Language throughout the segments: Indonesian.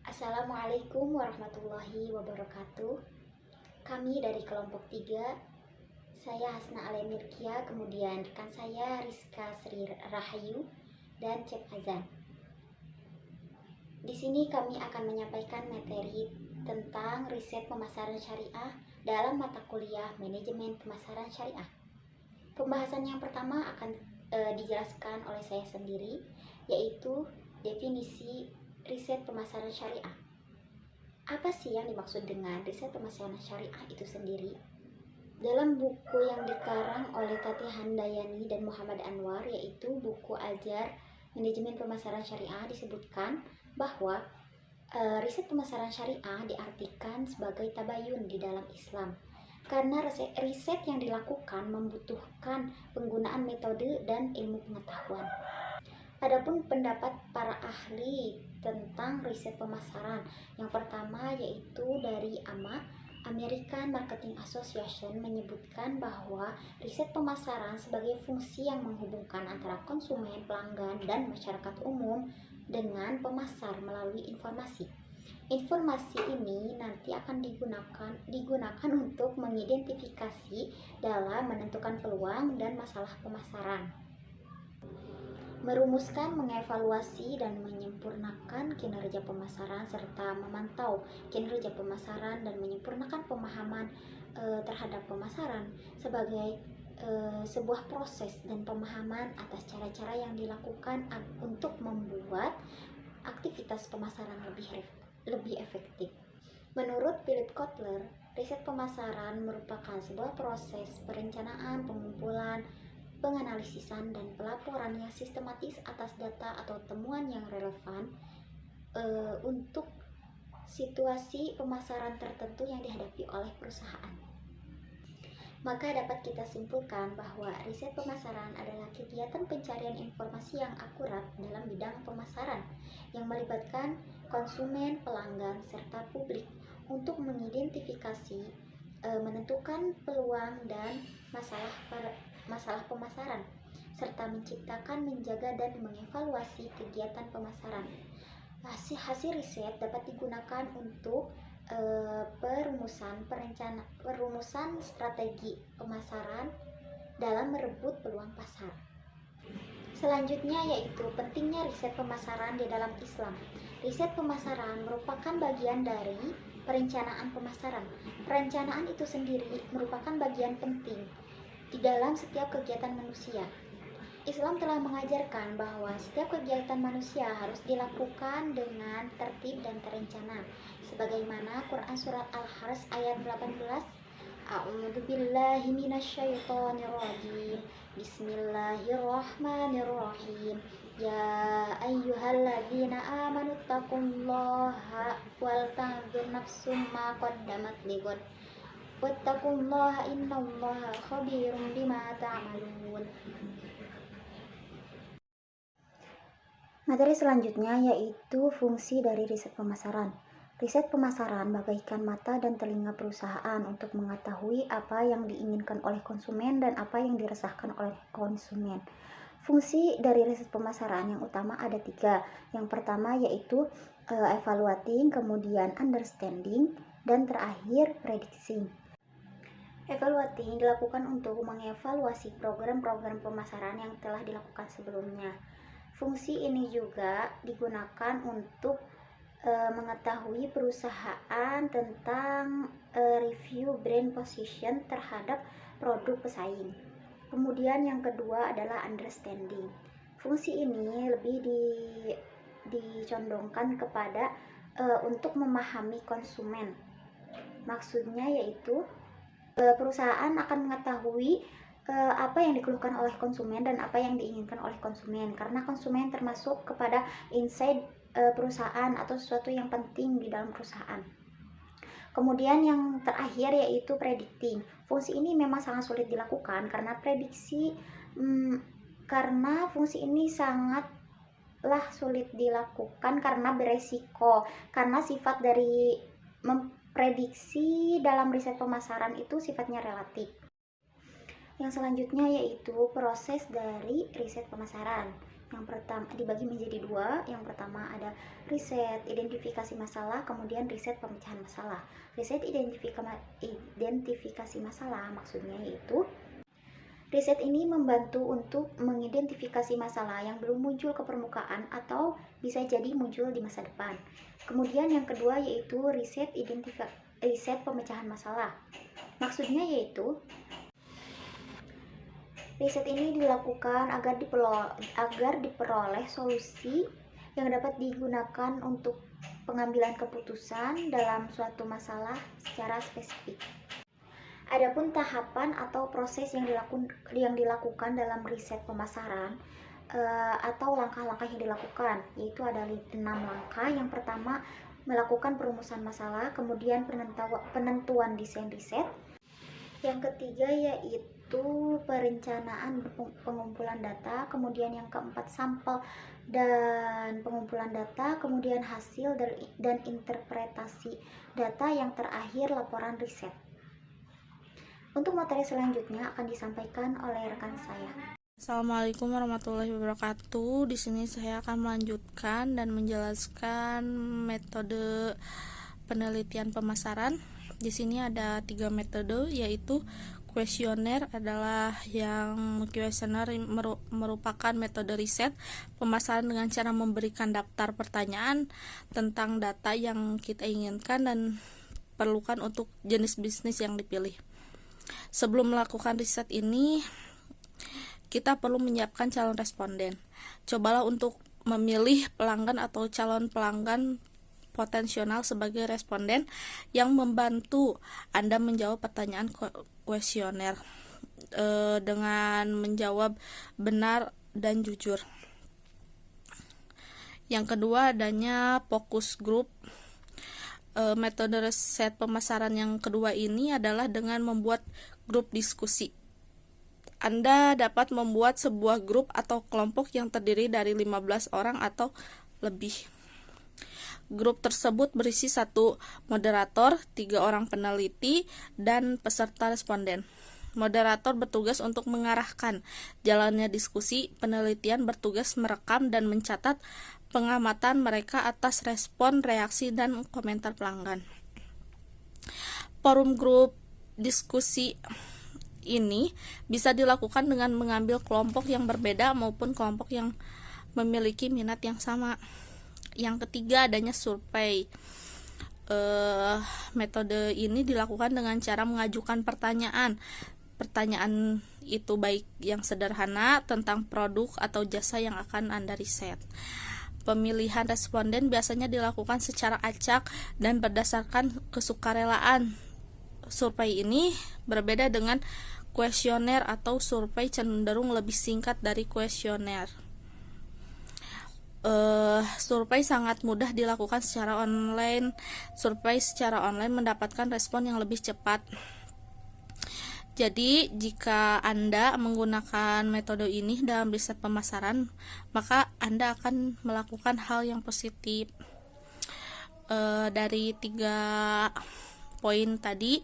Assalamualaikum warahmatullahi wabarakatuh. Kami dari kelompok 3, saya Hasna Alemirkia, kemudian rekan saya Rizka Sri Rahayu dan Cep Azan. Di sini kami akan menyampaikan materi tentang riset pemasaran syariah dalam mata kuliah Manajemen Pemasaran Syariah. Pembahasan yang pertama akan dijelaskan oleh saya sendiri, yaitu definisi riset pemasaran syariah. Apa sih yang dimaksud dengan riset pemasaran syariah itu sendiri? Dalam buku yang dikarang oleh Tati Handayani dan Muhammad Anwar, yaitu buku Ajar Manajemen Pemasaran Syariah, disebutkan bahwa riset pemasaran syariah diartikan sebagai tabayun di dalam Islam. Karena riset yang dilakukan membutuhkan penggunaan metode dan ilmu pengetahuan. Adapun pendapat para ahli tentang riset pemasaran, yang pertama yaitu dari AMA, American Marketing Association, menyebutkan bahwa riset pemasaran sebagai fungsi yang menghubungkan antara konsumen, pelanggan, dan masyarakat umum dengan pemasar melalui informasi. Informasi ini nanti akan digunakan untuk mengidentifikasi dalam menentukan peluang dan masalah pemasaran, merumuskan, mengevaluasi, dan menyempurnakan kinerja pemasaran, serta memantau kinerja pemasaran dan menyempurnakan pemahaman terhadap pemasaran sebagai sebuah proses dan pemahaman atas cara-cara yang dilakukan untuk membuat aktivitas pemasaran lebih efektif. Menurut Philip Kotler, riset pemasaran merupakan sebuah proses perencanaan, pengumpulan, penganalisisan, dan pelaporan yang sistematis atas data atau temuan yang relevan untuk situasi pemasaran tertentu yang dihadapi oleh perusahaan. Maka dapat kita simpulkan bahwa riset pemasaran adalah kegiatan pencarian informasi yang akurat dalam bidang pemasaran yang melibatkan konsumen, pelanggan, serta publik untuk mengidentifikasi, menentukan peluang dan masalah pemasaran, serta menciptakan, menjaga, dan mengevaluasi kegiatan pemasaran. Hasil riset dapat digunakan untuk perumusan strategi pemasaran dalam merebut peluang pasar. Selanjutnya yaitu pentingnya riset pemasaran di dalam Islam. Riset pemasaran merupakan bagian dari perencanaan pemasaran. Perencanaan itu sendiri merupakan bagian penting di dalam setiap kegiatan manusia. Islam telah mengajarkan bahwa setiap kegiatan manusia harus dilakukan dengan tertib dan terencana. Sebagaimana Quran Surat Al-Harsy ayat 18, A'udzubillahi minasyaitonirrajim. Bismillahirrahmanirrahim. Ya ayyuhalladzina amanu taqullaha wal tanzur nafsum ma qaddamat lighad. Wattaqullaha innallaha khabirum bima ta'malun. Materi selanjutnya yaitu fungsi dari riset pemasaran. Riset pemasaran bagaikan mata dan telinga perusahaan untuk mengetahui apa yang diinginkan oleh konsumen dan apa yang diresahkan oleh konsumen. Fungsi dari riset pemasaran yang utama ada 3. Yang pertama yaitu evaluating, kemudian understanding, dan terakhir predicting. Evaluating dilakukan untuk mengevaluasi program-program pemasaran yang telah dilakukan sebelumnya. Fungsi ini juga digunakan untuk mengetahui perusahaan tentang review brand position terhadap produk pesaing. Kemudian yang kedua adalah understanding. Fungsi ini lebih dicondongkan kepada untuk memahami konsumen. Maksudnya yaitu perusahaan akan mengetahui apa yang dikeluhkan oleh konsumen dan apa yang diinginkan oleh konsumen, karena konsumen termasuk kepada inside perusahaan atau sesuatu yang penting di dalam perusahaan. Kemudian yang terakhir yaitu predicting. Fungsi ini memang sangat sulit dilakukan karena karena fungsi ini sangatlah sulit dilakukan karena beresiko, karena sifat dari memprediksi dalam riset pemasaran itu sifatnya relatif. Yang selanjutnya yaitu proses dari riset pemasaran. Yang pertama dibagi menjadi dua. Yang pertama ada riset identifikasi masalah, kemudian riset pemecahan masalah. Riset identifikasi masalah maksudnya yaitu riset ini membantu untuk mengidentifikasi masalah yang belum muncul ke permukaan atau bisa jadi muncul di masa depan. Kemudian yang kedua yaitu riset pemecahan masalah. Maksudnya yaitu riset ini dilakukan agar diperoleh solusi yang dapat digunakan untuk pengambilan keputusan dalam suatu masalah secara spesifik. Adapun tahapan atau proses yang dilakukan dalam riset pemasaran atau langkah-langkah yang dilakukan, yaitu ada 6 langkah. Yang pertama, melakukan perumusan masalah, kemudian penentuan desain riset. Yang ketiga yaitu perencanaan pengumpulan data, kemudian yang keempat sampel dan pengumpulan data, kemudian hasil dan interpretasi data, yang terakhir laporan riset. Untuk materi selanjutnya akan disampaikan oleh rekan saya. Assalamualaikum warahmatullahi wabarakatuh. Di sini saya akan melanjutkan dan menjelaskan metode penelitian pemasaran. Di sini ada 3 metode, yaitu kuesioner adalah kuesioner merupakan metode riset pemasaran dengan cara memberikan daftar pertanyaan tentang data yang kita inginkan dan perlukan untuk jenis bisnis yang dipilih. Sebelum melakukan riset ini, kita perlu menyiapkan calon responden. Cobalah untuk memilih pelanggan atau calon pelanggan potensial sebagai responden yang membantu Anda menjawab pertanyaan kuesioner dengan menjawab benar dan jujur. Yang kedua, adanya focus group. Metode riset pemasaran yang kedua ini adalah dengan membuat grup diskusi. Anda dapat membuat sebuah grup atau kelompok yang terdiri dari 15 orang atau lebih. Grup tersebut berisi 1 moderator, 3 orang peneliti, dan peserta responden. Moderator bertugas untuk mengarahkan jalannya diskusi, penelitian bertugas merekam dan mencatat pengamatan mereka atas respon, reaksi, dan komentar pelanggan. Forum grup diskusi ini bisa dilakukan dengan mengambil kelompok yang berbeda maupun kelompok yang memiliki minat yang sama. Yang ketiga, adanya survei. Metode ini dilakukan dengan cara mengajukan pertanyaan. Pertanyaan itu baik yang sederhana tentang produk atau jasa yang akan Anda riset. Pemilihan responden biasanya dilakukan secara acak dan berdasarkan kesukarelaan. Survei ini berbeda dengan kuesioner atau survei cenderung lebih singkat dari kuesioner. Survei sangat mudah dilakukan secara online. Survei secara online mendapatkan respon yang lebih cepat. Jadi, jika Anda menggunakan metode ini dalam riset pemasaran, maka Anda akan melakukan hal yang positif. Dari 3 poin tadi,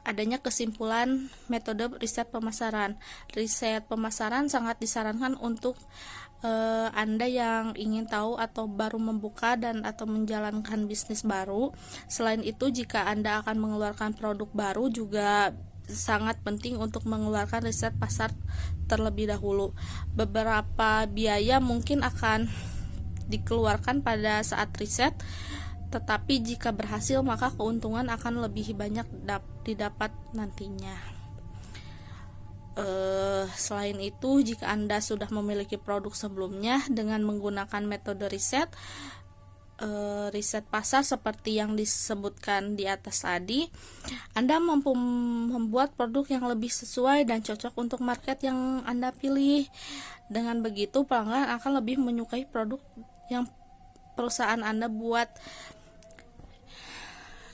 adanya kesimpulan metode riset pemasaran. Riset pemasaran sangat disarankan untuk Anda yang ingin tahu atau baru membuka dan atau menjalankan bisnis baru. Selain itu, jika Anda akan mengeluarkan produk baru, juga sangat penting untuk mengeluarkan riset pasar terlebih dahulu. Beberapa biaya mungkin akan dikeluarkan pada saat riset, tetapi jika berhasil maka keuntungan akan lebih banyak didapat nantinya. Selain itu, jika Anda sudah memiliki produk sebelumnya dengan menggunakan metode riset pasar seperti yang disebutkan di atas tadi, Anda mampu membuat produk yang lebih sesuai dan cocok untuk market yang Anda pilih. Dengan begitu, pelanggan akan lebih menyukai produk yang perusahaan Anda buat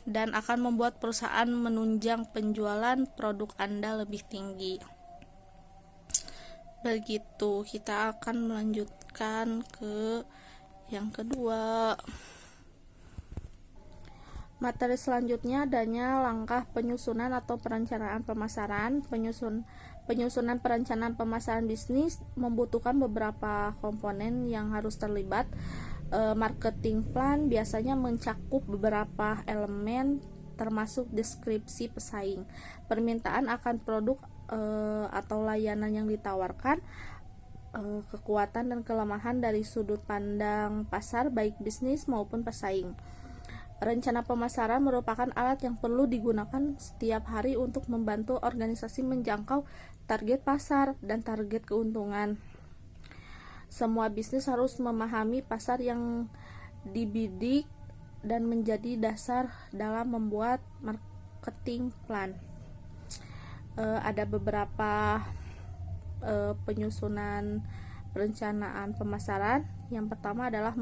dan akan membuat perusahaan menunjang penjualan produk Anda lebih tinggi. Begitu, kita akan melanjutkan ke yang kedua. Materi selanjutnya adanya langkah penyusunan atau perencanaan pemasaran. Penyusunan perencanaan pemasaran bisnis membutuhkan beberapa komponen yang harus terlibat. Marketing plan biasanya mencakup beberapa elemen termasuk deskripsi pesaing, permintaan akan produk atau layanan yang ditawarkan, kekuatan dan kelemahan dari sudut pandang pasar baik bisnis maupun pesaing. Rencana pemasaran merupakan alat yang perlu digunakan setiap hari untuk membantu organisasi menjangkau target pasar dan target keuntungan. Semua bisnis harus memahami pasar yang dibidik dan menjadi dasar dalam membuat marketing plan. Ada beberapa penyusunan perencanaan pemasaran. Yang pertama adalah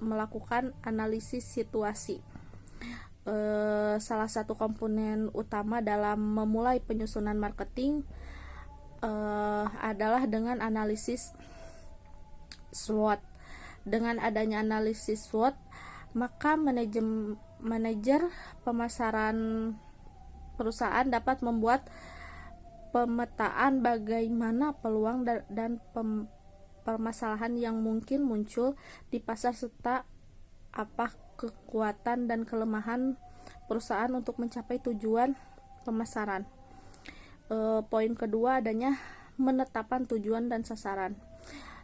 melakukan analisis situasi. Salah satu komponen utama dalam memulai penyusunan marketing adalah dengan analisis SWOT. Dengan adanya analisis SWOT, maka manajer pemasaran perusahaan dapat membuat pemetaan bagaimana peluang dan permasalahan yang mungkin muncul di pasar serta apa kekuatan dan kelemahan perusahaan untuk mencapai tujuan pemasaran. Poin kedua adanya menetapkan tujuan dan sasaran.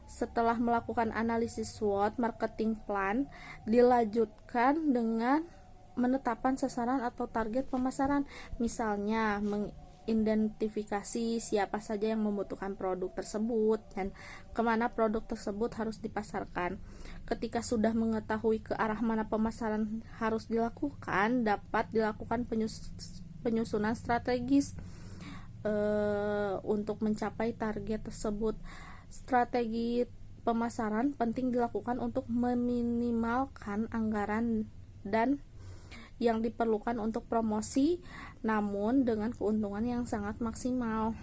Setelah melakukan analisis SWOT, marketing plan dilanjutkan dengan menetapkan sasaran atau target pemasaran. Misalnya, mengidentifikasi siapa saja yang membutuhkan produk tersebut dan kemana produk tersebut harus dipasarkan. Ketika sudah mengetahui ke arah mana pemasaran harus dilakukan, dapat dilakukan penyusunan strategis untuk mencapai target tersebut. Strategi pemasaran penting dilakukan untuk meminimalkan anggaran dan yang diperlukan untuk promosi, namun dengan keuntungan yang sangat maksimal.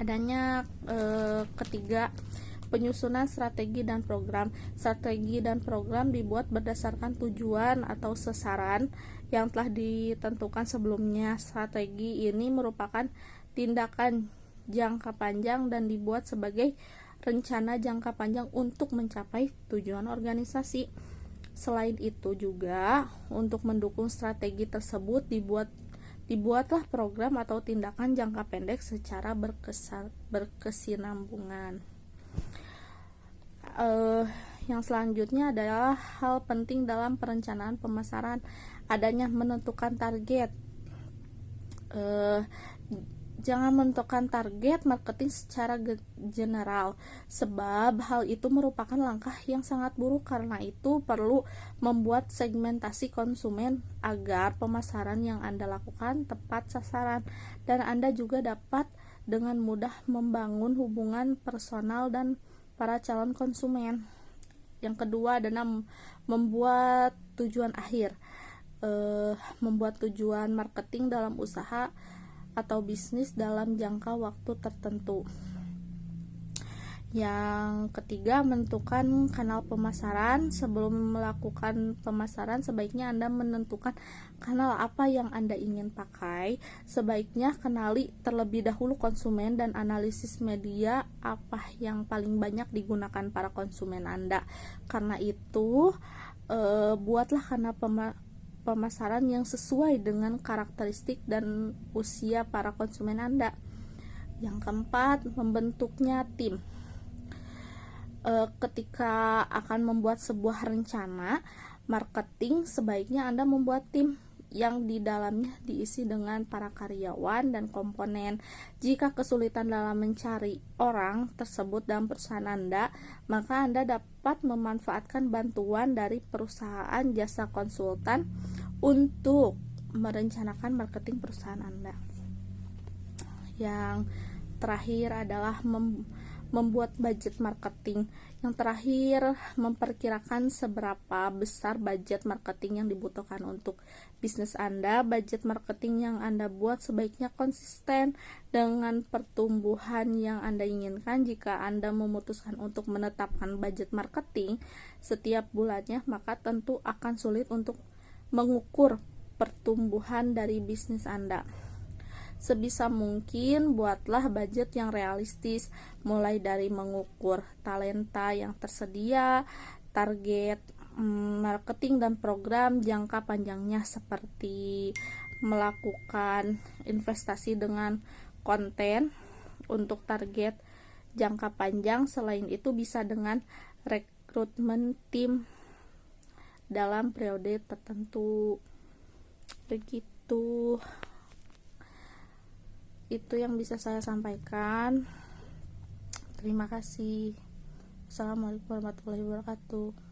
Adanya ketiga, penyusunan strategi dan program. Strategi dan program dibuat berdasarkan tujuan atau sasaran yang telah ditentukan sebelumnya. Strategi ini merupakan tindakan jangka panjang dan dibuat sebagai rencana jangka panjang untuk mencapai tujuan organisasi. Selain itu juga untuk mendukung strategi tersebut dibuatlah program atau tindakan jangka pendek secara berkesinambungan. Yang selanjutnya adalah hal penting dalam perencanaan pemasaran, adanya menentukan target. Jangan menentukan target marketing secara general, sebab hal itu merupakan langkah yang sangat buruk. Karena itu perlu membuat segmentasi konsumen agar pemasaran yang Anda lakukan tepat sasaran dan Anda juga dapat dengan mudah membangun hubungan personal dan para calon konsumen. Yang kedua adalah membuat tujuan akhir. Membuat tujuan marketing dalam usaha atau bisnis dalam jangka waktu tertentu. Yang ketiga, menentukan kanal pemasaran. Sebelum melakukan pemasaran, sebaiknya Anda menentukan kanal apa yang Anda ingin pakai. Sebaiknya kenali terlebih dahulu konsumen dan analisis media apa yang paling banyak digunakan para konsumen Anda. Karena itu, buatlah kanal pemasaran yang sesuai dengan karakteristik dan usia para konsumen Anda. Yang keempat, membentuknya tim. Ketika akan membuat sebuah rencana marketing, sebaiknya Anda membuat tim yang di dalamnya diisi dengan para karyawan dan komponen. Jika kesulitan dalam mencari orang tersebut dalam perusahaan Anda, maka Anda dapat memanfaatkan bantuan dari perusahaan jasa konsultan untuk merencanakan marketing perusahaan Anda. Yang terakhir adalah membuat budget marketing. Yang terakhir, memperkirakan seberapa besar budget marketing yang dibutuhkan untuk bisnis Anda. Budget marketing yang Anda buat sebaiknya konsisten dengan pertumbuhan yang Anda inginkan. Jika Anda memutuskan untuk menetapkan budget marketing setiap bulannya, maka tentu akan sulit untuk mengukur pertumbuhan dari bisnis Anda. Sebisa mungkin buatlah budget yang realistis, mulai dari mengukur talenta yang tersedia, target marketing dan program jangka panjangnya seperti melakukan investasi dengan konten untuk target jangka panjang. Selain itu bisa dengan rekrutmen tim dalam periode tertentu. Begitu. Itu yang bisa saya sampaikan. Terima kasih. Assalamualaikum warahmatullahi wabarakatuh.